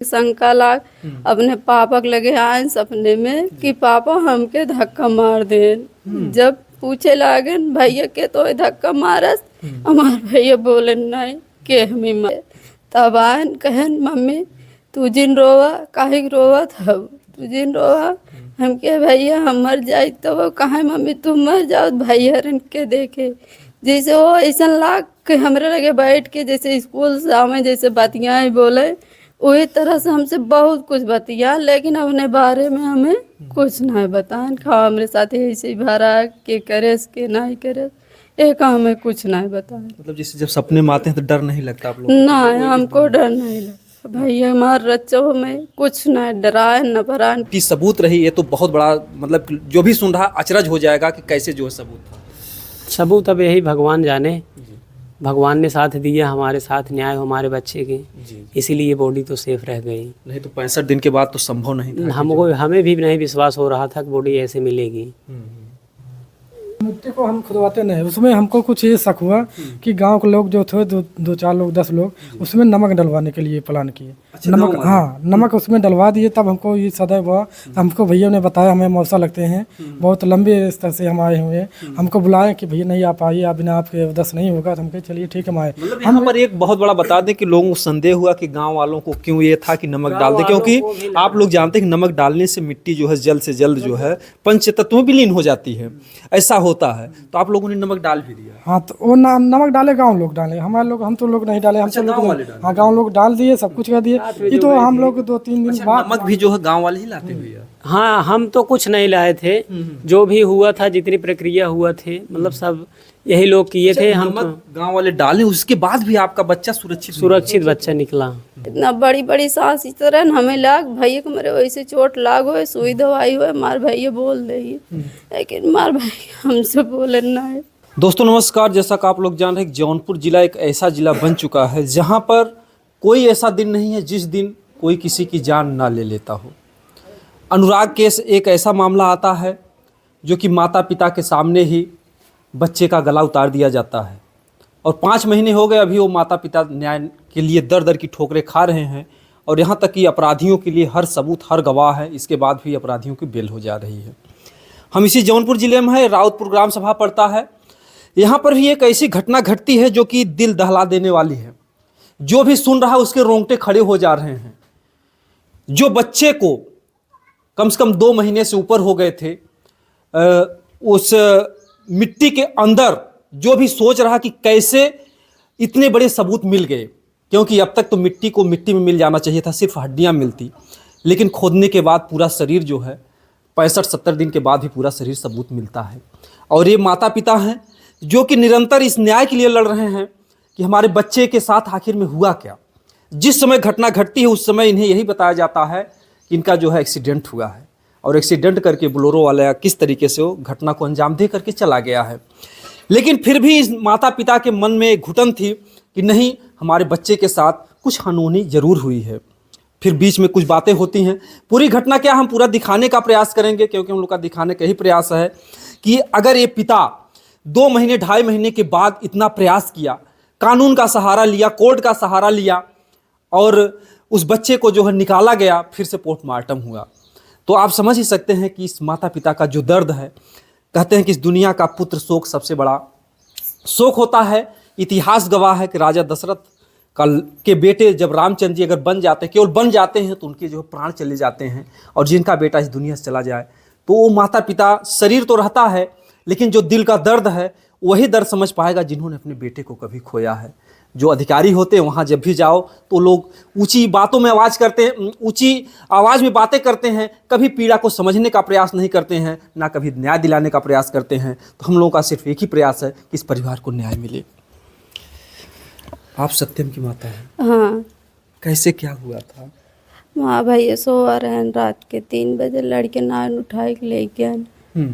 शंका लाग अपने पापा के लगे आए सपने में कि पापा हमके धक्का मार दे। जब पूछे लागे भैया के तो धक्का मारस, हमार भैया बोले नहीं के हमें मार। तब आयन कहन मम्मी तू जिन रोवा काहे रोवा था, तू जिन रोवा हम के भैया हम मर जाए। तो वो कहे मम्मी तुम मर जाओ भैया रन के देखे। जैसे वो ऐसा लाग के हमरे लगे बैठ के जैसे स्कूल सामने जैसे बतियाएं बोले वही तरह से हमसे बहुत कुछ बतिया, लेकिन अपने बारे में हमें कुछ नहीं बताएं। खा हमारे साथ ऐसे ही भरा के करे के नहीं करे एक हमें कुछ नहीं बताएं। मतलब जैसे जब सपने में आते हैं तो डर नहीं लगता आप लोग? नहीं हमको डर नहीं लगता भैया हमारे रच्चों में कुछ नहीं डराए न भराए। की सबूत रही ये तो बहुत बड़ा, मतलब जो भी सुन रहा अचरज हो जाएगा कि कैसे जो है सबूत था। सबूत अब यही भगवान जाने, भगवान ने साथ दिया, हमारे साथ न्याय हमारे बच्चे के, इसीलिए बॉडी तो सेफ रह गई। नहीं तो 65 दिन के बाद तो संभव नहीं था। हमें भी नहीं विश्वास हो रहा था कि बॉडी ऐसे मिलेगी। मिट्टी को हम खुदवाते नहीं, उसमें हमको कुछ ये शक हुआ कि गांव के लोग जो थे दो चार लोग 10 लोग उसमें नमक डलवाने के लिए प्लान किए। अच्छा, नमक, हाँ नमक उसमें डलवा दिए। तब हमको ये सदैव हुआ, हमको भैया ने बताया हमें मौसा लगते हैं, बहुत लंबे स्तर से हम आए हुए हैं। हमको बुलाए कि भैया नहीं आप आइए, आप बिना आपके उदस नहीं होगा। तो हम कहे चलिए ठीक है हम आए। मतलब यहाँ पर एक बहुत बड़ा बता दें कि लोगों को संदेह हुआ कि गांव वालों को क्यों ये था कि नमक डाल दे, क्योंकि आप लोग जानते हैं कि नमक डालने से मिट्टी जो है जल्द से जल्द जो है पंचतत्व में विलीन हो जाती है, ऐसा होता है। तो आप लोगों ने नमक डाल भी दिया? हाँ तो वो नमक डाले गाँव लोग डाले, हमारे लोग हम तो लोग नहीं डाले। हम लोग हाँ गाँव लोग डाल दिए, सब कुछ कर दिए। ये तो हम लोग 2-3 दिन बाद नमक भी जो है गांव वाले ही लाते हुए? हाँ हम तो कुछ नहीं लाए थे, जो भी हुआ था जितनी प्रक्रिया हुआ थे मतलब सब यही लोग किए थे। हम तो गांव वाले डाले, उसके बाद भी आपका बच्चा सुरक्षित बच्चा निकला। इतना बड़ी बड़ी सांस इस तरह हमें लाग भैया को मेरे वैसे चोट लाग हो सुई दवाई हो मार भैया बोल दे, लेकिन मार भैया हमसे बोले नहीं। दोस्तों नमस्कार, जैसा कि आप लोग जान रहे हैं जौनपुर जिला एक ऐसा जिला बन चुका है जहां पर कोई ऐसा दिन नहीं है जिस दिन कोई किसी की जान ना ले लेता हो। अनुराग केस एक ऐसा मामला आता है जो कि माता पिता के सामने ही बच्चे का गला उतार दिया जाता है और 5 महीने हो गए अभी वो माता पिता न्याय के लिए दर दर की ठोकरें खा रहे हैं और यहाँ तक कि अपराधियों के लिए हर सबूत हर गवाह है, इसके बाद भी अपराधियों की बेल हो जा रही है। हम इसी जौनपुर ज़िले में है, राउतपुर ग्राम सभा पड़ता है। यहाँ पर भी एक ऐसी घटना घटती है जो कि दिल दहला देने वाली है। जो भी सुन रहा है उसके रोंगटे खड़े हो जा रहे हैं। जो बच्चे को कम से कम 2 महीने से ऊपर हो गए थे, उस मिट्टी के अंदर जो भी सोच रहा कि कैसे इतने बड़े सबूत मिल गए, क्योंकि अब तक तो मिट्टी को मिट्टी में मिल जाना चाहिए था, सिर्फ हड्डियां मिलती, लेकिन खोदने के बाद पूरा शरीर जो है 65-70 दिन के बाद भी पूरा शरीर सबूत मिलता है। और ये माता पिता हैं जो कि निरंतर इस न्याय के लिए लड़ रहे हैं कि हमारे बच्चे के साथ आखिर में हुआ क्या। जिस समय घटना घटती है उस समय इन्हें यही बताया जाता है कि इनका जो है एक्सीडेंट हुआ है और एक्सीडेंट करके बोलेरो वाला किस तरीके से वो घटना को अंजाम दे करके चला गया है। लेकिन फिर भी इस माता पिता के मन में एक घुटन थी कि नहीं, हमारे बच्चे के साथ कुछ अनहोनी जरूर हुई है। फिर बीच में कुछ बातें होती हैं। पूरी घटना क्या हम पूरा दिखाने का प्रयास करेंगे, क्योंकि हम लोग का दिखाने का ही प्रयास है कि अगर ये पिता 2 महीने 2.5 महीने के बाद इतना प्रयास किया, कानून का सहारा लिया, कोर्ट का सहारा लिया और उस बच्चे को जो है निकाला गया, फिर से पोस्टमार्टम हुआ, तो आप समझ ही सकते हैं कि इस माता पिता का जो दर्द है। कहते हैं कि इस दुनिया का पुत्र शोक सबसे बड़ा शोक होता है। इतिहास गवाह है कि राजा दशरथ के बेटे जब रामचंद्र जी अगर बन जाते हैं, केवल बन जाते हैं, तो उनके जो प्राण चले जाते हैं। और जिनका बेटा इस दुनिया से चला जाए तो वो माता पिता, शरीर तो रहता है लेकिन जो दिल का दर्द है वही दर्द समझ पाएगा जिन्होंने अपने बेटे को कभी खोया है। जो अधिकारी होते हैं वहाँ जब भी जाओ तो लोग ऊंची बातों में आवाज़ करते हैं, ऊंची आवाज़ में बातें करते हैं, कभी पीड़ा को समझने का प्रयास नहीं करते हैं, ना कभी न्याय दिलाने का प्रयास करते हैं। तो हम लोगों का सिर्फ एक ही प्रयास है कि इस परिवार को न्याय मिले। आप सत्यम की माता हैं? हाँ। कैसे क्या हुआ था? वहाँ भैया सो रहे रात के 3 बजे लड़के नान उठाए के ले गए।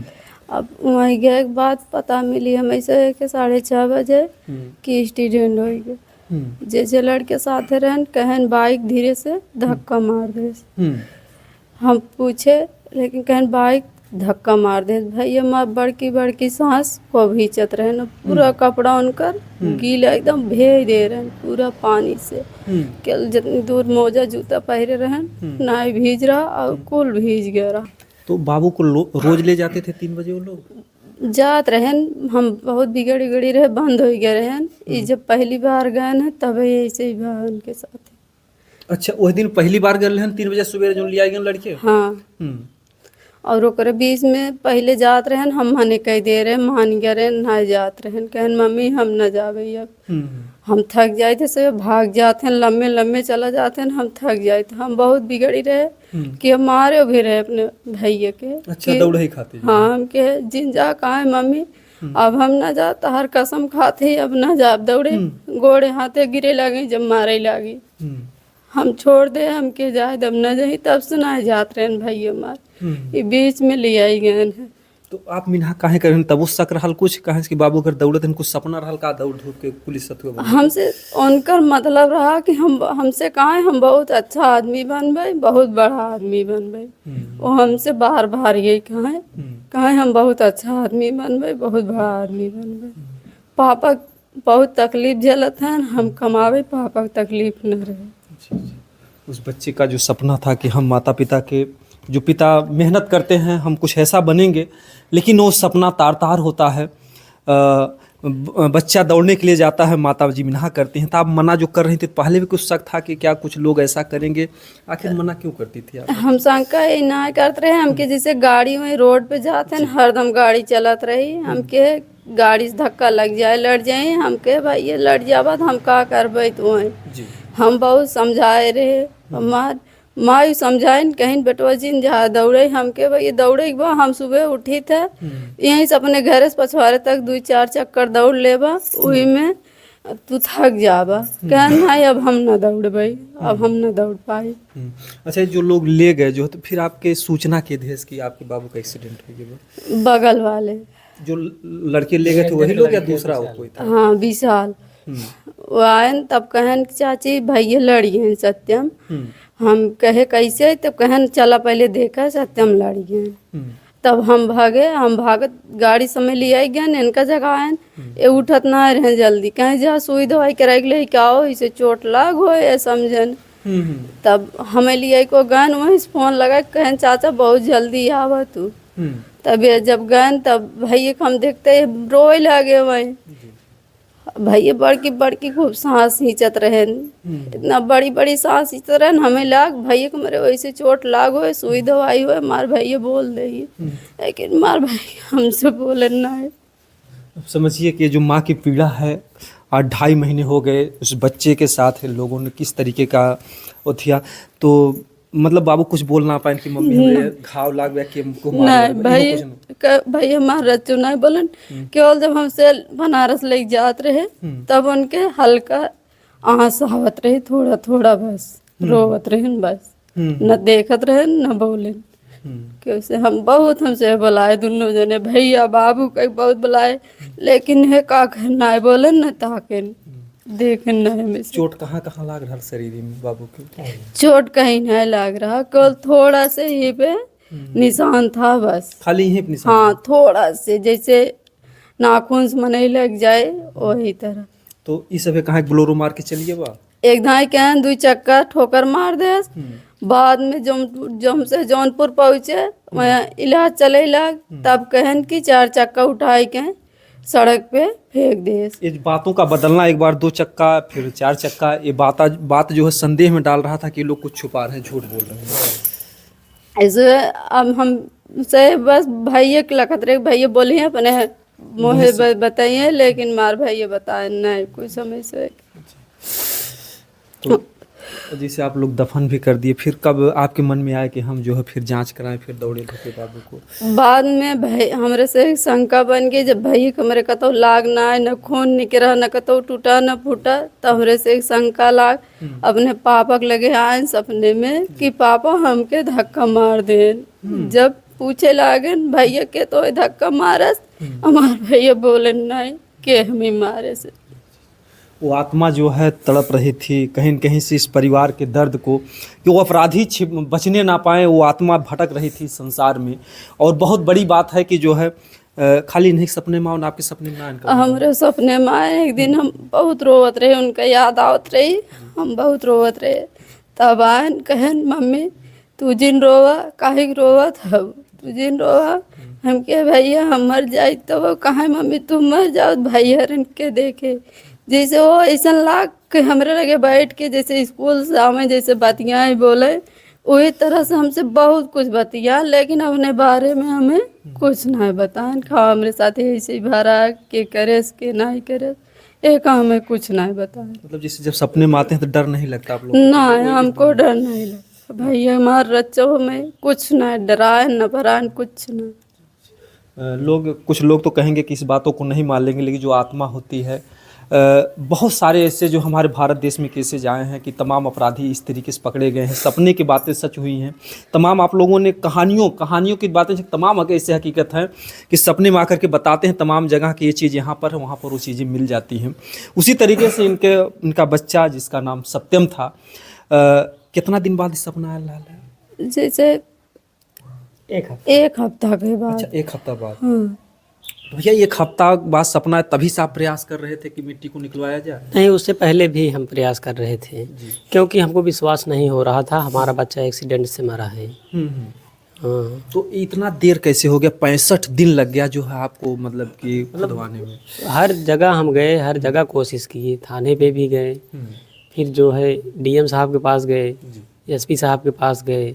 अब वहीं गए के बाद पता मिली हमें से कि 6:30 बजे कि एक्सीडेंट हो गया। जैसे लड़के साथ रहन कहन बाइक धीरे से धक्का मार दे। हम पूछे लेकिन कहन बाइक धक्का मार दे भैया माँ बड़की बड़की सांस को भींचत रहे न पूरा कपड़ा उनकर गीला एकदम भेज दे रहे पूरा पानी से केवल जितनी दूर मोजा जूता पहरे रहन नाई भीज रहा और कुल भीज गया रहा। तो बाबू को रोज ले जाते थे 3 बजे वो लोग? जात रहन, हम बहुत बिगड़ी गड़ी रहे, बंद हो गए रहन। ये जब पहली बार गए न तब ऐसे ही बा उनके साथ। अच्छा, उस दिन पहली बार गए रहन 3 बजे सुबह जो लिया गए लड़के? हाँ। और ओकरे बीच में पहले जात रहन, हम मने कह दे रहे मान गए रहे ना जात रहन, कहन मम्मी हम न जावे अब हम थक जाए थे से भाग जाते हैं, लम्बे लम्बे चला जाते हैं, हम थक जाए थे। हम बहुत बिगड़ी रहे कि हम मारे भी रहे अपने भैया के। अच्छा, दौड़े ही खाते? हाँ, हम के जिन जा कहा है मम्मी अब हम न जा, हर कसम खाते अब न जा। दौड़े गोड़े हाथे गिरे लगे, जब मारे लगी हम छोड़ दे, हम के जाए तब न जाई, तब सुनाए जात रहे भैया मार ये बीच में ले आई गए हैं। तो आप मिनहा काहे करें तब उस शक रहल कुछ कहे कि बाबू अगर दौड़त हैं कुछ सपना रहल का दौड़ धूप के पुलिस सतुआ? हमसे उनका मतलब रहा कि हमसे कहा हम बहुत अच्छा आदमी बनबे, बहुत बड़ा आदमी बनबे। वो हमसे बार बार यही कहा हम बहुत अच्छा आदमी बनबे, बहुत बड़ा आदमी बनबे। पापा बहुत तकलीफ झेलत हैं, हम कमावे पापा को तकलीफ न रहे। उस बच्चे का जो सपना था कि हम माता पिता के जो पिता मेहनत करते हैं हम कुछ ऐसा बनेंगे, लेकिन वो सपना तार तार होता है। बच्चा दौड़ने के लिए जाता है, माता जी मना करती हैं, तो आप मना जो कर रही थी पहले भी कुछ शक था कि क्या कुछ लोग ऐसा करेंगे, आखिर मना क्यों करती थी आप? हम शंका ये ना करते रहे, हमके जैसे गाड़ी में रोड पे जाते हैं हरदम गाड़ी चलत रही, हमके गाड़ी से धक्का लग जाए लड़ जाए, हमके भाई ये लड़ जावा तो हम का करबे। तो हम बहुत समझाए रहे, हमार माँ समझाए कहीं बेटवा जी जहाँ दौड़े, हमके भाई दौड़े बा। हम सुबह उठी थे यहीं से अपने घर से पछवारे तक 2-4 चक्कर दौड़ लेबा, वही में तू थक जाबा, कहन भाई अब हम न दौड़बे, अब हम न दौड़ पाए। अच्छा, जो लोग ले गए जो तो फिर आपके सूचना के देश की आपके बाबू का एक्सीडेंट हो गया? बगल वाले जो लड़के ले गए थे वही लोग या दूसरा कोई था? हाँ, विशाल वो आयन तब कहन चाची भैया लड़ी हैं सत्यम। हम कहे कैसे, तब कहन चला पहले देखा सत्यम लड़ी हैं। तब हम भागत गाड़ी समय ले आई गए, इनका जगह आयन ये उठत ना रहे जल्दी, कहीं जा सुई दवाई कराई ले क्या हो, इसे चोट लाग हो या समझन। तब हमें लिए को गन वहीं से फोन लगा, कहन चाचा बहुत जल्दी आवा तू। तब जब गन तब भैया को हम देखते रोए लगे वहीं। भैया बड़की बड़की खूब सांस खींचत रहे, इतना बड़ी बड़ी सांस खींचत रहे, हमें लाग भैया को मेरे वैसे चोट लाग हो, सुई दवाई हो, मार भैया बोल दे, लेकिन मार भैया हमसे बोले ना है। समझिए कि जो माँ की पीड़ा है 2.5 महीने हो गए उस बच्चे के साथ है, लोगों ने किस तरीके का वो थिया, तो मतलब बाबू कुछ बोल ना पाए कि मम्मी हमें घाव लाग गया कि हमको मार नहीं भैया हमारा नहीं बोलन। केवल जब हमसे बनारस ले जात रहे तब उनके हल्का आंस आवत रहे, थोड़ा थोड़ा बस रोवत रहे, बस न देखत रहे न बोले। कैसे हम बहुत हमसे बुलाए दोनों जने, भैया बाबू कई बहुत बुलाए, लेकिन है का ना बोले न ताके देख नहीं। चोट कहाँ कहाँ लाग रहा शरीर में बाबू के? चोट कहीं नहीं लाग रहा, केवल थोड़ा से ही पे निशान था बस, खाली यहीं पे निशान? हाँ, थोड़ा से जैसे नाखून से मने लग जाए वही तरह। तो इस सब कहाँ ब्लोरो मार के चलिए बा? एक धाई कहन 2 चक्कर ठोकर मार दे, बाद में जम से जौनपुर पहुँचे वहाँ इलाज चले लग, तब कहन की 4 चक्का उठाई के सड़क पे फेंक दे। ये बातों का बदलना, एक बार 2 चक्का फिर 4 चक्का, ये बात जो है संदेह में डाल रहा था कि लोग कुछ छुपा रहे हैं, झूठ बोल रहे हैं। ऐसे अब हम से बस भैया के लखत रहे, भैया बोले अपने मोहे बताइए, लेकिन मार भैया बताए नहीं कोई समय से। तो जैसे आप लोग दफन भी कर दिए, फिर कब आपके मन में आया कि हम जो है फिर जांच कराएं, फिर दौड़े धोके बाबू को? बाद में भाई हमरे से शंका बन गई, जब भैया कमरे कतो लाग ना आए, न खून निकला, न कतो टूटा न फूटा, तो हमरे से शंका लाग अपने पापा के लगे आए सपने में कि पापा हमके धक्का मार दे। जब पूछे लागे भैया के तो धक्का मारस, हमारे भैया बोले नहीं के हमें मारे से। वो आत्मा जो है तड़प रही थी कहीं न कहीं से इस परिवार के दर्द को, कि वो अपराधी बचने ना पाए, वो आत्मा भटक रही थी संसार में। और बहुत बड़ी बात है कि जो है खाली नहीं सपने में, आपके सपने में इनका हमारे सपने में आए एक दिन, हम बहुत रोवत रहे, उनका याद आवत रही, हम बहुत रोवत रहे। तब आयन कहन मम्मी तू जिन रोवा काहे रोवत हव, तू जिन रोवा। हम के भैया हम मर जाए तो वो कहाँ मम्मी तुम मर जाओ भैया के देखे। जैसे वो ऐसा लाग के हमरे लगे बैठ के जैसे स्कूल से आवे जैसे बतियाँ बोले, वही तरह से हमसे बहुत कुछ बतिया, लेकिन अपने बारे में हमें कुछ नहीं बताएं। खा हमारे साथ ऐसे ही भरा के करे के नहीं करे, एक हमें कुछ नहीं बताए। मतलब जैसे जब सपने में आते हैं तो डर नहीं लगता आप लोग? नहीं, हमको डर नहीं लगता भैया, हमारे रच्चों में कुछ नहीं डराए न भराए कुछ नहीं। कुछ लोग तो कहेंगे कि इस बातों को नहीं मान लेंगे, लेकिन जो आत्मा होती है, बहुत सारे ऐसे जो हमारे भारत देश में केसेज आए हैं कि तमाम अपराधी इस तरीके से पकड़े गए हैं, सपने की बातें सच हुई हैं। तमाम आप लोगों ने कहानियों की बातें, तमाम ऐसे हकीकत हैं कि सपने में आकर के बताते हैं तमाम जगह की ये चीज़ यहाँ पर है, वहाँ पर वो चीज़ें मिल जाती हैं। उसी तरीके से इनका बच्चा जिसका नाम सत्यम था, कितना दिन बाद सपना आया? जैसे एक हफ्ता के बाद। अच्छा, एक हफ्ता बाद। हाँ। भैया एक हफ्ता बाद सपना, तभी से आप प्रयास कर रहे थे कि मिट्टी को निकलवाया जाए? नहीं, उससे पहले भी हम प्रयास कर रहे थे, क्योंकि हमको विश्वास नहीं हो रहा था हमारा बच्चा एक्सीडेंट से मरा है। हाँ। तो इतना देर कैसे हो गया? 65 दिन लग गया जो है आपको, मतलब कि खुदवाने में? हर जगह हम गए, हर जगह कोशिश किए, थाने पे भी गए, फिर जो है डीएम साहब के पास गए, एसपी साहब के पास गए,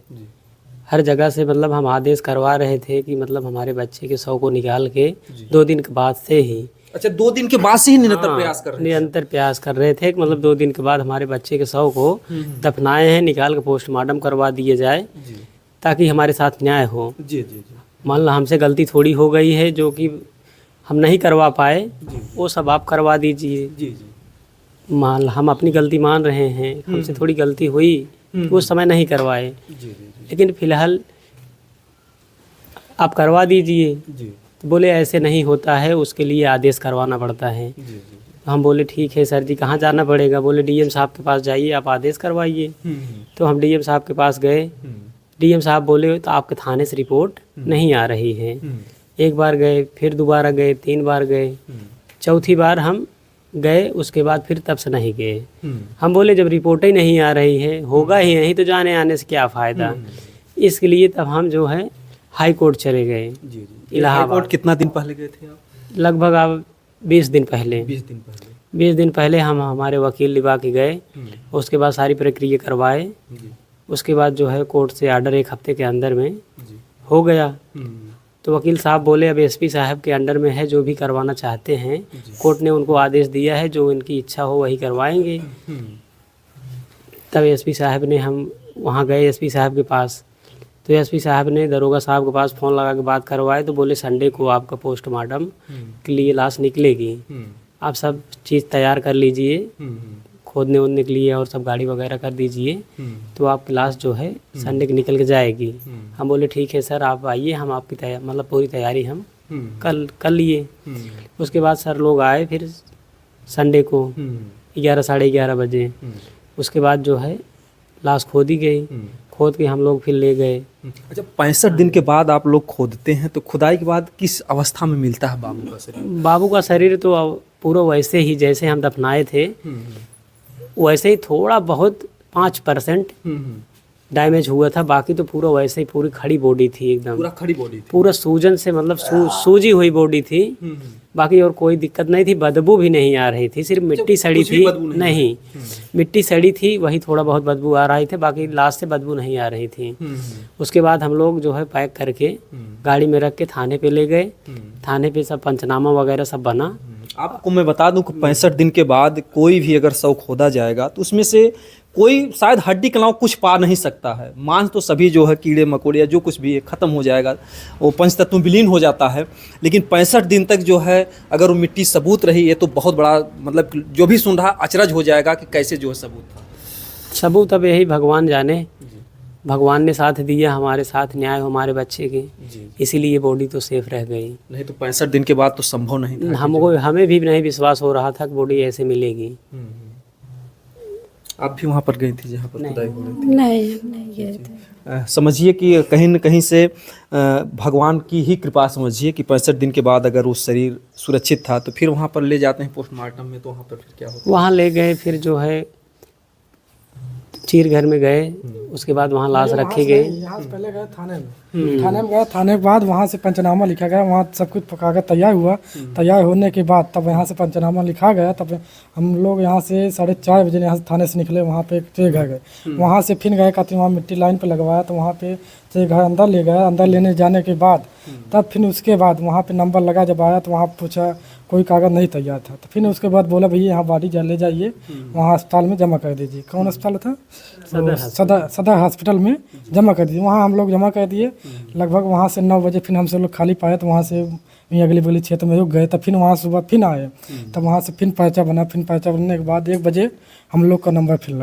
हर जगह से मतलब हम आदेश करवा रहे थे कि मतलब हमारे बच्चे के शव को निकाल के 2 दिन के बाद से ही। अच्छा, 2 दिन के बाद से ही निरंतर प्रयास कर रहे थे? निरंतर प्रयास कर रहे थे कि मतलब 2 दिन के बाद हमारे बच्चे के शव को दफनाए हैं, निकाल के पोस्टमार्टम करवा दिए जाए, ताकि हमारे साथ न्याय हो। जी जी जी। मान लो हमसे गलती थोड़ी हो गई है जो कि हम नहीं करवा पाए, वो सब आप करवा दीजिए। जी जी। मान हम अपनी गलती मान रहे हैं, हमसे थोड़ी गलती हुई तो उस समय नहीं करवाए, लेकिन फिलहाल आप करवा दीजिए। तो बोले ऐसे नहीं होता है, उसके लिए आदेश करवाना पड़ता है। तो हम बोले ठीक है सर जी, कहाँ जाना पड़ेगा? बोले डीएम साहब के पास जाइए, आप आदेश करवाइए। तो हम डीएम साहब के पास गए, डीएम साहब बोले तो आपके थाने से रिपोर्ट नहीं आ रही है। एक बार गए, फिर दोबारा गए, 3 बार गए, चौथी बार हम गए, उसके बाद फिर तब से नहीं गए। हम बोले जब रिपोर्ट ही नहीं आ रही है, होगा ही नहीं तो जाने आने से क्या फ़ायदा। इसके लिए तब हम जो है हाई कोर्ट चले गए, इलाहाबाद। कितना दिन पहले गए थे आप? लगभग आप 20 दिन पहले। 20 दिन पहले। 20 दिन पहले हम हमारे वकील लिवा के गए, उसके बाद सारी प्रक्रिया करवाए। उसके बाद जो है कोर्ट से आर्डर 1 हफ्ते के अंदर में हो गया। तो वकील साहब बोले अब एसपी साहब के अंडर में है, जो भी करवाना चाहते हैं कोर्ट ने उनको आदेश दिया है, जो इनकी इच्छा हो वही करवाएंगे। तब एसपी साहब ने, हम वहाँ गए एसपी साहब के पास, तो एसपी साहब ने दरोगा साहब के पास फ़ोन लगा के बात करवाए। तो बोले संडे को आपका पोस्टमार्टम के लिए लाश निकलेगी, आप सब चीज़ तैयार कर लीजिए, खोदने वोदने के लिए और सब गाड़ी वगैरह कर दीजिए, तो आपकी लाश जो है संडे को निकल के जाएगी। हम बोले ठीक है सर, आप आइए, हम आपकी मतलब पूरी तैयारी हम कर लिए। उसके बाद सर लोग आए फिर संडे को 11 साढ़े 11 बजे। उसके बाद जो है लाश खोदी गई, खोद के हम लोग फिर ले गए। अच्छा, 65 दिन के बाद आप लोग खोदते हैं, तो खुदाई के बाद किस अवस्था में मिलता है बाबू का शरीर? बाबू का शरीर तो पूरा वैसे ही जैसे हम दफनाए थे वैसे ही, थोड़ा बहुत 5% डैमेज हुआ था, बाकी तो पूरा वैसे ही पूरी खड़ी बॉडी थी, एकदम पूरा खड़ी बॉडी थी, पूरा सूजन से मतलब सूजी हुई बॉडी थी। बाकी और कोई दिक्कत नहीं थी, बदबू भी नहीं आ रही थी, सिर्फ मिट्टी सड़ी थी। नहीं, मिट्टी सड़ी थी, वही थोड़ा बहुत बदबू आ रही थी, बाकी लास्ट से बदबू नहीं आ रही थी। उसके बाद हम लोग जो है पैक करके गाड़ी में रख के थाने पे ले गए। थाने पे सब पंचनामा वगैरह सब बना। आपको मैं बता दूं कि 65 दिन के बाद कोई भी अगर शव खोदा जाएगा तो उसमें से कोई शायद हड्डी के अलावा कुछ पा नहीं सकता है। मांस तो सभी जो है कीड़े मकोड़े या जो कुछ भी है ख़त्म हो जाएगा, वो पंचतत्व विलीन हो जाता है। लेकिन 65 दिन तक जो है अगर वो मिट्टी सबूत रही है तो बहुत बड़ा, मतलब जो भी सुन रहा अचरज हो जाएगा कि कैसे जो है सबूत था। सबूत अब यही भगवान जाने, भगवान ने साथ दिया, हमारे साथ न्याय हो हमारे बच्चे की, इसीलिए बॉडी तो सेफ रह गई। नहीं तो 65 दिन के बाद तो संभव नहीं था। हमें भी नहीं विश्वास हो रहा था कि बॉडी ऐसे मिलेगी। आप भी वहाँ पर गई थी जहाँ पर खुदाई हो रही थी? नहीं हम नहीं गए थे। समझिए कि कहीं न कहीं से भगवान की ही कृपा समझिए कि 65 दिन के बाद अगर वो शरीर सुरक्षित था तो फिर वहाँ पर ले जाते हैं पोस्टमार्टम में, तो वहाँ पर फिर क्या होता वहाँ ले गए, फिर जो है चीर घर में गए, उसके बाद वहाँ लाश रखी गई। यहाँ से पहले गए थाने में, थाने में गए, थाने के बाद वहाँ से पंचनामा लिखा गया, वहाँ सब कुछ कागज तैयार हुआ। तैयार होने के बाद तब यहाँ से पंचनामा लिखा गया, तब हम लोग यहाँ से 4:30 बजे यहाँ से थाने से निकले, वहाँ पे एक घर गए, वहाँ से फिर गए कहते वहाँ मिट्टी लाइन पे लगवाया, तो वहाँ पे घर अंदर ले गया। अंदर लेने जाने के बाद तब फिर उसके बाद वहाँ पे नंबर लगा, जब आया तो वहाँ पूछा कोई कागज़ नहीं तैयार था, तो फिर उसके बाद बोला भैया यहाँ बॉडी ले जाइए, वहाँ अस्पताल में जमा कर दीजिए। कौन अस्पताल था? सदर हॉस्पिटल में जमा कर दीजिए। वहाँ हम लोग जमा कर दिए। लगभग वहाँ से 9 बजे फिर हमसे लोग खाली पाए, तो वहाँ से अगली बगली क्षेत्र में रुक गए। तब फिर वहाँ सुबह फिर आए, तब वहाँ से फिर पर्चा बना। फिर पर्चा बनने के बाद 1 बजे हम लोग का नंबर फिर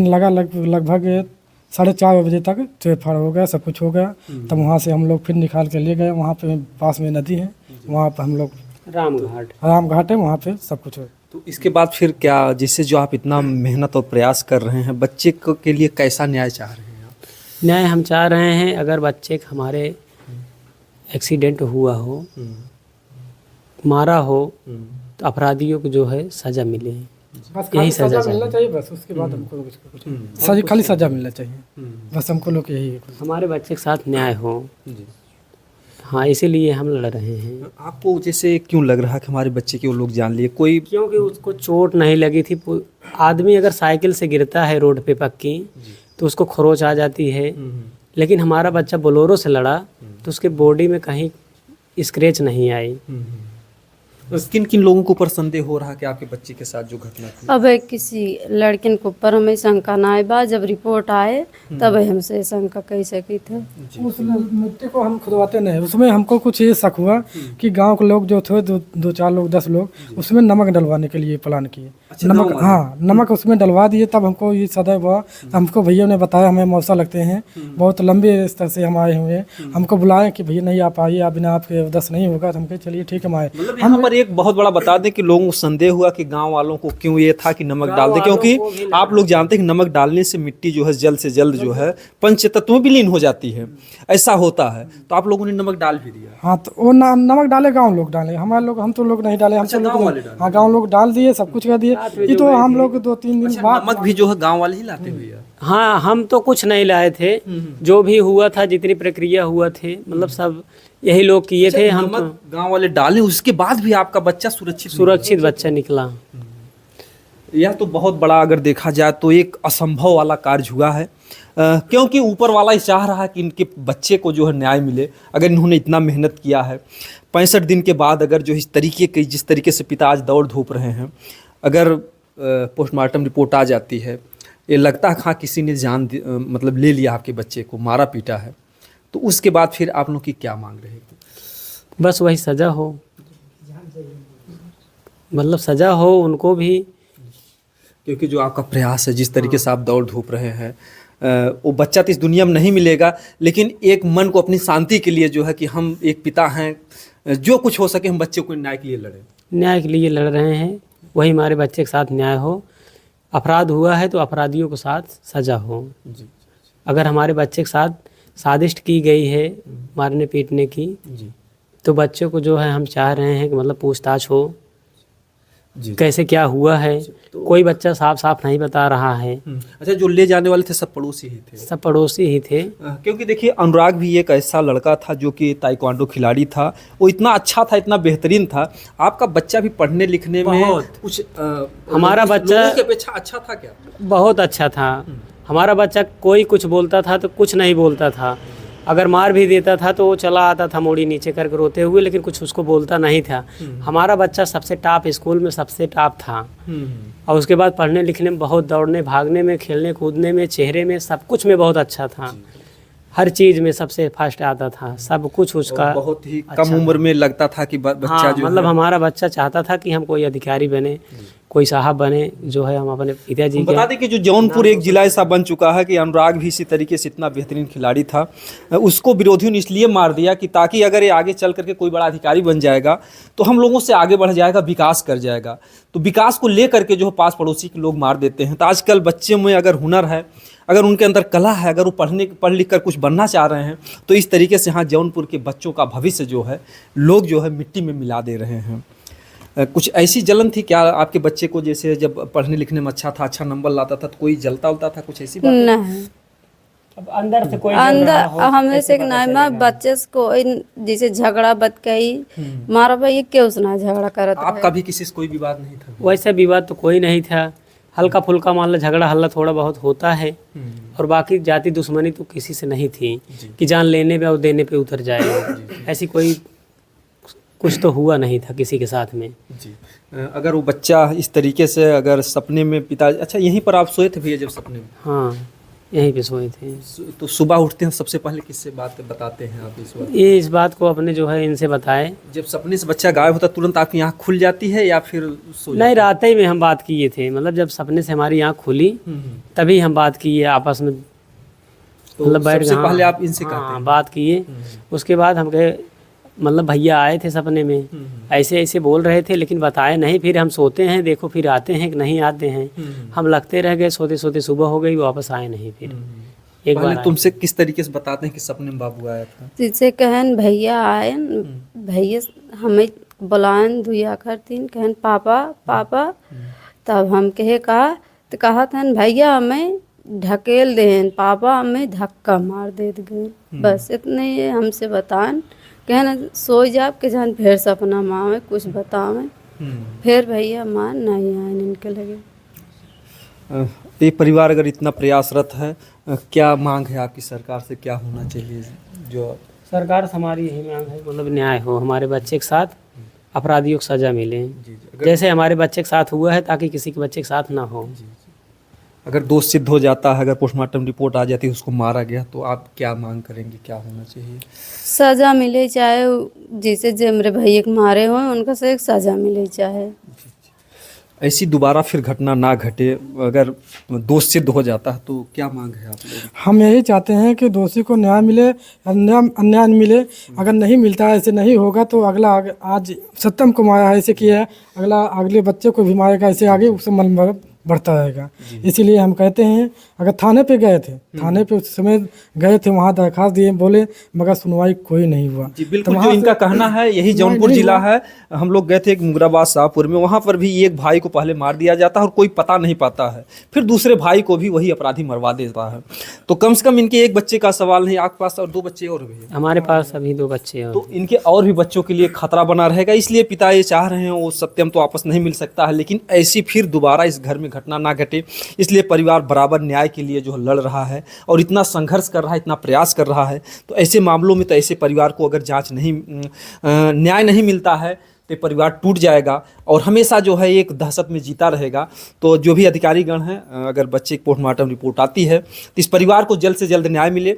लगा लगभग 4:30 बजे तक ट्रांसफर हो गया, सब कुछ हो गया। तब वहाँ से हम लोग फिर निकाल के ले गए। वहाँ पे पास में नदी है, वहाँ पर हम लोग रामघाट है, वहाँ पे सब कुछ है। तो इसके बाद फिर क्या, जिससे जो आप इतना मेहनत और प्रयास कर रहे हैं, बच्चे के लिए कैसा न्याय चाह रहे हैं आप? न्याय हम चाह रहे हैं, अगर बच्चे का हमारे एक्सीडेंट हुआ हो, मारा हो, तो अपराधियों को जो है सज़ा मिले, यही सज़ा मिलना चाहिए बस। उसके बाद हमको कुछ खाली सज़ा मिलना चाहिए बस, हमको लोग यही है। हमारे बच्चे के साथ न्याय हो। हाँ, इसीलिए हम लड़ रहे हैं। आपको जैसे क्यों लग रहा कि हमारे बच्चे की वो लोग जान लिए? कोई क्योंकि उसको चोट नहीं लगी थी। आदमी अगर साइकिल से गिरता है रोड पे पक्की, तो उसको खरोच आ जाती है, लेकिन हमारा बच्चा बोलेरो से लड़ा तो उसके बॉडी में कहीं स्क्रैच नहीं आई। किन किन लोगों के ऊपर संदेह हो रहा कि आपके बच्चे के साथ जो घटना थी? अब किसी लड़किन के ऊपर हमें शंका ना आए बा, जब रिपोर्ट आए तब हमसे शंका कही सकी थे। उस मिट्टी को हम खुदवाते नहीं, उसमें हमको कुछ ये शक हुआ कि गांव के लोग जो थे 2-4 लोग 10 लोग उसमें नमक डलवाने के लिए प्लान किए। नमक, हाँ, नमक उसमें डलवा दिए। तब हमको ये सदैव हुआ, हमको भैया ने बताया हमें मौसा लगते हैं, बहुत लंबे स्तर से हम आए हुए हैं। हमको बुलाए कि भैया नहीं आप आइए, आप बिना आपके उदस नहीं होगा। तो हम कहे चलिए ठीक है, हम आए। यहाँ पर एक बहुत बड़ा बता दें कि लोगों को संदेह हुआ कि गांव वालों को क्यों ये था कि नमक डाल दे, क्योंकि आप लोग जानते हैं कि नमक डालने से मिट्टी जो है जल्द से जल्द जो है पंचतत्व में विलीन हो जाती है, ऐसा होता है। तो आप लोगों ने नमक डाल भी दिया? हाँ, तो वो नमक डाले, गाँव लोग डाले, हमारे लोग, हम तो लोग नहीं डाले। हाँ, गाँव लोग डाल दिए, सब कुछ कर दिए। ये तो हम लोग 2-3 दिन बाद नमक भी जो है गाँव वाले ही लाते हुए? हाँ, हम तो कुछ नहीं लाए थे, जो भी हुआ था, जितनी प्रक्रिया हुआ थे, मतलब सब यही लोग किए थे। हम तो गांव वाले डाले, उसके बाद भी आपका बच्चा सुरक्षित बच्चा निकला। यह तो बहुत बड़ा, अगर देखा जाए तो एक असंभव वाला कार्य हुआ है, क्योंकि ऊपर वाला ही चाह रहा है कि इनके बच्चे को जो है न्याय मिले। अगर इन्होंने इतना मेहनत किया है, 65 दिन के बाद अगर जो जिस तरीके से पिता आज दौड़ धूप रहे हैं, अगर पोस्टमार्टम रिपोर्ट आ जाती है, ये लगता है हाँ किसी ने जान मतलब ले लिया आपके बच्चे को, मारा पीटा है, तो उसके बाद फिर आप लोग की क्या मांग रहेगी? बस वही सज़ा हो, मतलब सज़ा हो उनको भी। क्योंकि जो आपका प्रयास है, जिस तरीके से आप दौड़ धूप रहे हैं, वो बच्चा तो इस दुनिया में नहीं मिलेगा, लेकिन एक मन को अपनी शांति के लिए जो है कि हम एक पिता हैं, जो कुछ हो सके हम बच्चे को न्याय के लिए लड़ें। न्याय के लिए लड़ रहे हैं, वही हमारे बच्चे के साथ न्याय हो। अपराध हुआ है तो अपराधियों के साथ सज़ा हो। अगर हमारे बच्चे के साथ साजिश की गई है मारने पीटने की, तो बच्चों को जो है हम चाह रहे हैं कि मतलब पूछताछ हो, कैसे क्या हुआ है। तो कोई बच्चा साफ नहीं बता रहा है। अच्छा, जो ले जाने वाले थे सब पड़ोसी ही थे? सब पड़ोसी ही थे। क्योंकि देखिए, अनुराग भी एक ऐसा लड़का था जो कि ताइक्वांडो खिलाड़ी था, वो इतना अच्छा था, इतना बेहतरीन था। आपका बच्चा भी पढ़ने लिखने में कुछ हमारा बच्चा की अपेक्षा अच्छा था क्या? बहुत अच्छा था हमारा बच्चा। कोई कुछ बोलता था तो कुछ नहीं बोलता था, अगर मार भी देता था तो वो चला आता था मोड़ी नीचे करके रोते हुए, लेकिन कुछ उसको बोलता नहीं था। हमारा बच्चा सबसे टॉप, स्कूल में सबसे टॉप था। और उसके बाद पढ़ने लिखने में बहुत, दौड़ने भागने में, खेलने कूदने में, चेहरे में, सब कुछ में बहुत अच्छा था। हर चीज़ में सबसे फर्स्ट आता था, सब कुछ उसका बहुत ही कम उम्र में लगता था कि बच्चा जो मतलब हमारा बच्चा चाहता था कि हम कोई अधिकारी बने, कोई साहब बने जो है हम अपने पिताजी हम के बता दें कि जो जौनपुर एक जिला ऐसा बन चुका है कि अनुराग भी इसी तरीके से इतना बेहतरीन खिलाड़ी था, उसको विरोधियों ने इसलिए मार दिया कि ताकि अगर ये आगे चल करके कोई बड़ा अधिकारी बन जाएगा तो हम लोगों से आगे बढ़ जाएगा, विकास कर जाएगा। तो विकास को ले करके जो पास पड़ोसी के लोग मार देते हैं। तो आजकल बच्चे में अगर हुनर है, अगर उनके अंदर कला है, अगर वो पढ़ लिख कर कुछ बनना चाह रहे हैं, तो इस तरीके से हाँ जौनपुर के बच्चों का भविष्य जो है लोग जो है मिट्टी में मिला दे रहे हैं। कुछ ऐसी जलन थी क्या आपके बच्चे को, जैसे जब पढ़ने लिखने में अच्छा था, अच्छा नंबर लाता था, तो कोई जलता उलता था, कुछ ऐसी बात? नहीं, अब अंदर से कोई अंदर हमें से नहीं, मैं बच्चे को जैसे झगड़ा बतकई मारा भाई क्यों सुना झगड़ा करत आपका भी किसी से कोई विवाद नहीं था? वैसा विवाद तो कोई नहीं था, हल्का फुल्का मान लो झगड़ा हल्ला थोड़ा बहुत होता है, और बाकी जाति दुश्मनी तो किसी से नहीं थी कि जान लेने पे और देने पे उतर जाए, ऐसी कोई कुछ तो हुआ नहीं था किसी के साथ में जी। अगर वो बच्चा इस तरीके से अगर सपने में पिता, अच्छा यहीं पर आप सोए थे भैया जब सपने में? हाँ यहीं पे सोए थे। तो सुबह उठते हैं सबसे पहले किससे बात बताते हैं आप इस बात? ये इस बात को अपने जो है इनसे बताए। जब सपने से बच्चा गायब होता तुरंत आपकी आँख खुल जाती है या फिर सो नहीं, रात ही में हम बात किए थे, मतलब जब सपने से हमारी आँख खुली तभी हम बात किए आपस में, तो मतलब बैठ सबसे गए, पहले हाँ, आप इनसे कहते हाँ, हैं? बात किए। उसके बाद हम कहे मतलब भैया आए थे सपने में, ऐसे ऐसे बोल रहे थे लेकिन बताए नहीं। फिर हम सोते हैं, देखो फिर आते हैं कि नहीं आते हैं, हम लगते रह गए, सोते सोते सुबह हो गई, वापस आए नहीं। फिर एक पहले बार तुमसे किस तरीके से बताते हैं कि सपने में बाबू आया था? जिसे कहन भैया आए, भैया हमें बुलाएं दुया करतीन, कहन पापा पापा, तब हम कहे कहा तो कहा था भैया हमें ढकेल दें, पापा हमें धक्का मार दे गए, बस इतने ये हमसे बताएं। कहना सो जाओ के जान फिर सपना माँ कुछ बतावें, फिर भैया माँ नहीं आए इनके लगे। ये परिवार अगर इतना प्रयासरत है, क्या मांग है आपकी सरकार से, क्या होना चाहिए? जो सरकार से हमारी यही मांग है, मतलब न्याय हो, हमारे बच्चे के साथ अपराधियों को सजा मिले, जैसे हमारे बच्चे के साथ हुआ है, ताकि किसी के बच्चे के साथ ना हो। अगर दोष सिद्ध हो जाता है, अगर पोस्टमार्टम रिपोर्ट आ जाती है उसको मारा गया, तो आप क्या मांग करेंगे, क्या होना चाहिए? सजा मिले, चाहे जिसे जो मेरे भैया के मारे हुए उनका से एक सजा मिले, चाहे ऐसी दोबारा फिर घटना ना घटे। अगर दोष सिद्ध हो जाता है तो क्या मांग है आप लोग? हम यही चाहते हैं कि दोषी को न्याय मिले, अन्याय मिले। अगर नहीं मिलता है, ऐसे नहीं होगा तो अगला आज सत्यम को मारा है ऐसे किया है, अगले बच्चे को भी मारेगा, ऐसे आगे उससे मन बढ़ता रहेगा। इसीलिए हम कहते हैं, अगर थाने पे गए थे, थाने पे उस समय गए थे, वहाँ दरखास्त दिए, बोले, मगर सुनवाई कोई नहीं हुआ। जी बिल्कुल, जो इनका कहना है यही जौनपुर जिला है। हम लोग गए थे एक मुगराबाद शाहपुर में, वहाँ पर भी एक भाई को पहले मार दिया जाता है और कोई पता नहीं पाता है, फिर दूसरे भाई को भी वही अपराधी मरवा देता है। तो कम से कम इनके एक बच्चे का सवाल नहीं, आपके पास और 2 बच्चे और भी हैं? हमारे पास अभी 2 बच्चे हैं। तो इनके और भी बच्चों के लिए खतरा बना रहेगा, इसलिए पिता ये चाह रहे हैं, वो सत्यम तो वापस नहीं मिल सकता है, लेकिन ऐसी फिर दोबारा इस घर में घटना ना घटे, इसलिए परिवार बराबर न्याय के लिए जो है लड़ रहा है और इतना संघर्ष कर रहा है, इतना प्रयास कर रहा है। तो ऐसे मामलों में तो ऐसे परिवार को अगर न्याय नहीं मिलता है तो परिवार टूट जाएगा और हमेशा जो है एक दहशत में जीता रहेगा। तो जो भी अधिकारीगण हैं, अगर बच्चे की पोस्टमार्टम रिपोर्ट आती है तो इस परिवार को जल्द से जल्द न्याय मिले।